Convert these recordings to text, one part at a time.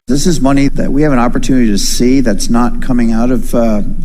This is money that we have an opportunity to see that's not coming out of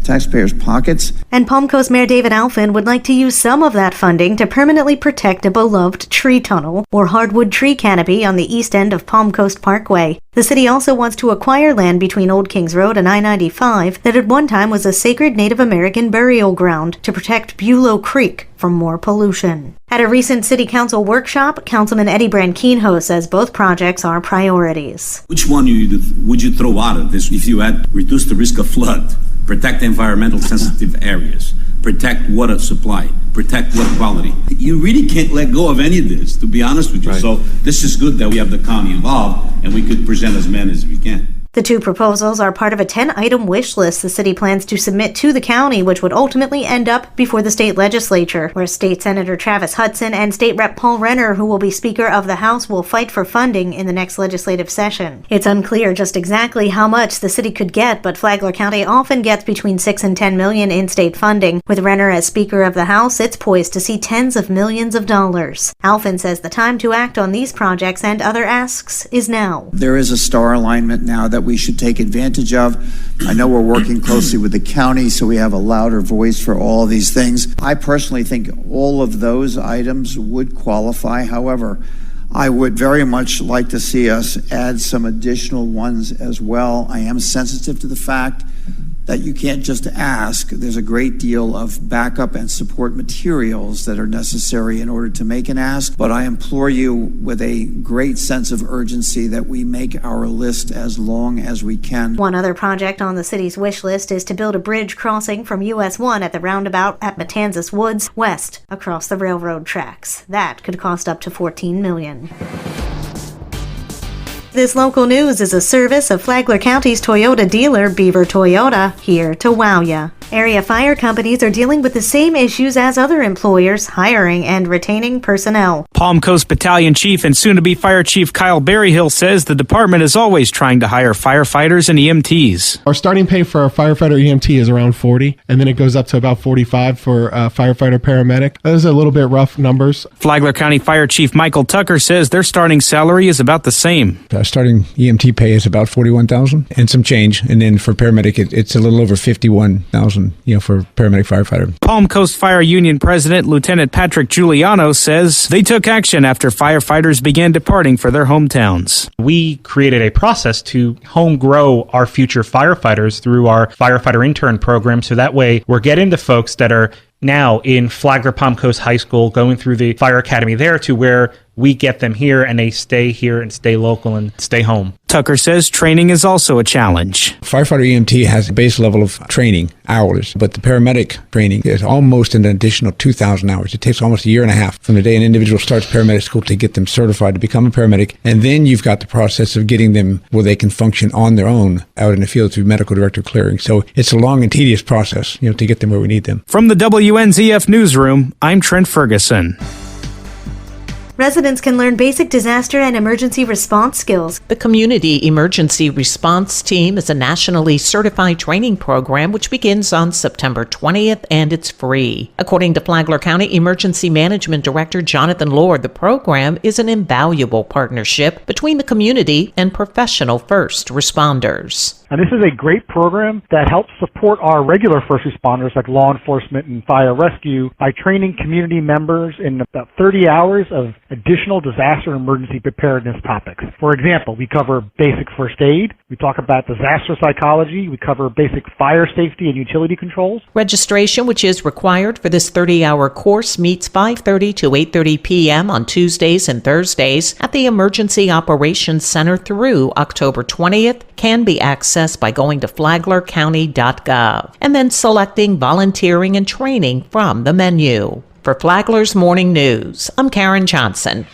taxpayers' pockets. And Palm Coast Mayor David Alfin would like to use some of that funding to permanently protect a beloved tree tunnel or hardwood tree canopy on the east end of Palm Coast Parkway. The city also wants to acquire land between Old Kings Road and I-95 that at one time was a sacred Native American burial ground to protect Bulow Creek from more pollution. At a recent City Council workshop, Councilman Eddie Branquinho says both projects are priorities. Which one would you throw out of this if you had reduced the risk of flood, protect environmental sensitive areas, protect water supply, protect water quality? You really can't let go of any of this, to be honest with you. Right. So this is good that we have the county involved and we could present as many as we can. The two proposals are part of a 10-item wish list the city plans to submit to the county, which would ultimately end up before the state legislature, where State Senator Travis Hudson and State Rep Paul Renner, who will be Speaker of the House, will fight for funding in the next legislative session. It's unclear just exactly how much the city could get, but Flagler County often gets between $6 and $10 million in state funding. With Renner as Speaker of the House, it's poised to see tens of millions of dollars. Alfin says the time to act on these projects and other asks is now. There is a star alignment now that we should take advantage of. I know we're working closely with the county, so we have a louder voice for all of these things. I personally think all of those items would qualify. However, I would very much like to see us add some additional ones as well. I am sensitive to the fact that you can't just ask. There's a great deal of backup and support materials that are necessary in order to make an ask. But I implore you with a great sense of urgency that we make our list as long as we can. One other project on the city's wish list is to build a bridge crossing from US 1 at the roundabout at Matanzas Woods west across the railroad tracks. That could cost up to $14 million. This local news is a service of Flagler County's Toyota dealer, Beaver Toyota, here to wow ya. Area fire companies are dealing with the same issues as other employers, hiring and retaining personnel. Palm Coast Battalion Chief and soon-to-be Fire Chief Kyle Berryhill says the department is always trying to hire firefighters and EMTs. Our starting pay for a firefighter EMT is around 40, and then it goes up to about 45 for a firefighter paramedic. Those are a little bit rough numbers. Flagler County Fire Chief Michael Tucker says their starting salary is about the same. Starting EMT pay is about $41,000 and some change, and then for paramedic it's a little over $51,000. For paramedic firefighter. Palm Coast Fire Union President Lieutenant Patrick Giuliano says they took action after firefighters began departing for their hometowns. We created a process to home grow our future firefighters through our firefighter intern program, so that way we're getting the folks that are now in Flagler Palm Coast High School going through the fire academy there to where we get them here and they stay here and stay local and stay home. Tucker says training is also a challenge. Firefighter EMT has a base level of training hours, but the paramedic training is almost an additional 2,000 hours. It takes almost a year and a half from the day an individual starts paramedic school to get them certified to become a paramedic. And then you've got the process of getting them where they can function on their own out in the field through medical director clearing. So it's a long and tedious process, to get them where we need them. From the WNZF Newsroom, I'm Trent Ferguson. Residents can learn basic disaster and emergency response skills. The Community Emergency Response Team is a nationally certified training program which begins on September 20th, and it's free. According to Flagler County Emergency Management Director Jonathan Lord, the program is an invaluable partnership between the community and professional first responders. And this is a great program that helps support our regular first responders like law enforcement and fire rescue by training community members in about 30 hours of additional disaster and emergency preparedness topics. For example, we cover basic first aid, we talk about disaster psychology, we cover basic fire safety and utility controls. Registration, which is required for this 30-hour course, meets 5:30 to 8:30 p.m. on Tuesdays and Thursdays at the Emergency Operations Center through October 20th, can be accessed by going to flaglercounty.gov and then selecting volunteering and training from the menu. For Flagler's Morning News, I'm Karen Johnson.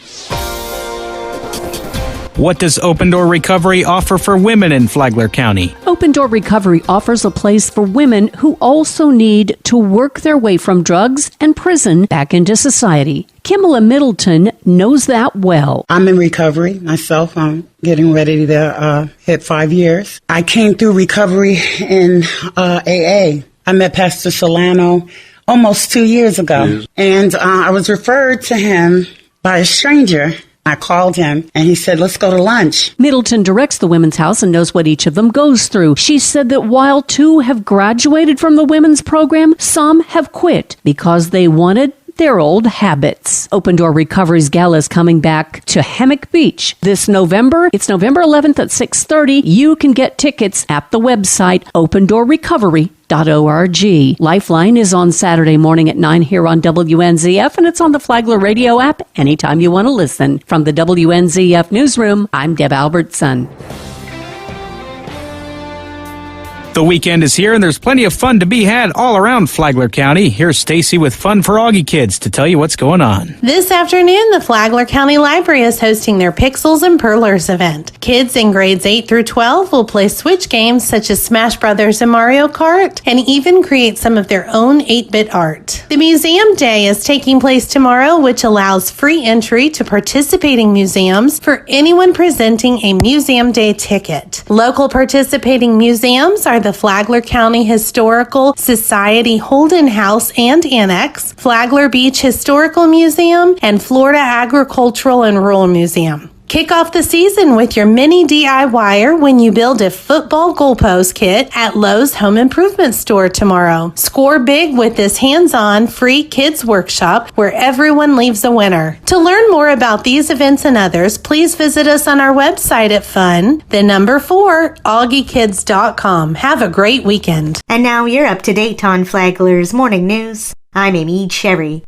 What does Open Door Recovery offer for women in Flagler County? Open Door Recovery offers a place for women who also need to work their way from drugs and prison back into society. Kimala Middleton knows that well. I'm in recovery myself. I'm getting ready to hit 5 years. I came through recovery in AA. I met Pastor Solano almost 2 years ago. Yes. And I was referred to him by a stranger I called him and he said, let's go to lunch. Middleton directs the Women's House and knows what each of them goes through. She said that while 2 have graduated from the women's program, some have quit because they wanted their old habits. Open Door Recovery's Gala is coming back to Hammock Beach this November. It's November 11th at 6:30. You can get tickets at the website opendoorrecovery.org. Lifeline is on Saturday morning at 9 here on WNZF, and it's on the Flagler radio app anytime you want to listen. From the WNZF newsroom, I'm Deb Albertson. The weekend is here, and there's plenty of fun to be had all around Flagler County. Here's Stacy with Fun for Augie Kids to tell you what's going on. This afternoon, the Flagler County Library is hosting their Pixels and Perlers event. Kids in grades 8 through 12 will play Switch games such as Smash Brothers and Mario Kart, and even create some of their own 8-bit art. The Museum Day is taking place tomorrow, which allows free entry to participating museums for anyone presenting a Museum Day ticket. Local participating museums are the Flagler County Historical Society Holden House and Annex, Flagler Beach Historical Museum, and Florida Agricultural and Rural Museum. Kick off the season with your mini DIYer when you build a football goalpost kit at Lowe's Home Improvement Store tomorrow. Score big with this hands-on free kids workshop where everyone leaves a winner. To learn more about these events and others, please visit us on our website at fun4augiekids.com. Have a great weekend. And now you're up to date on Flagler's morning news. I'm Amy Cherry.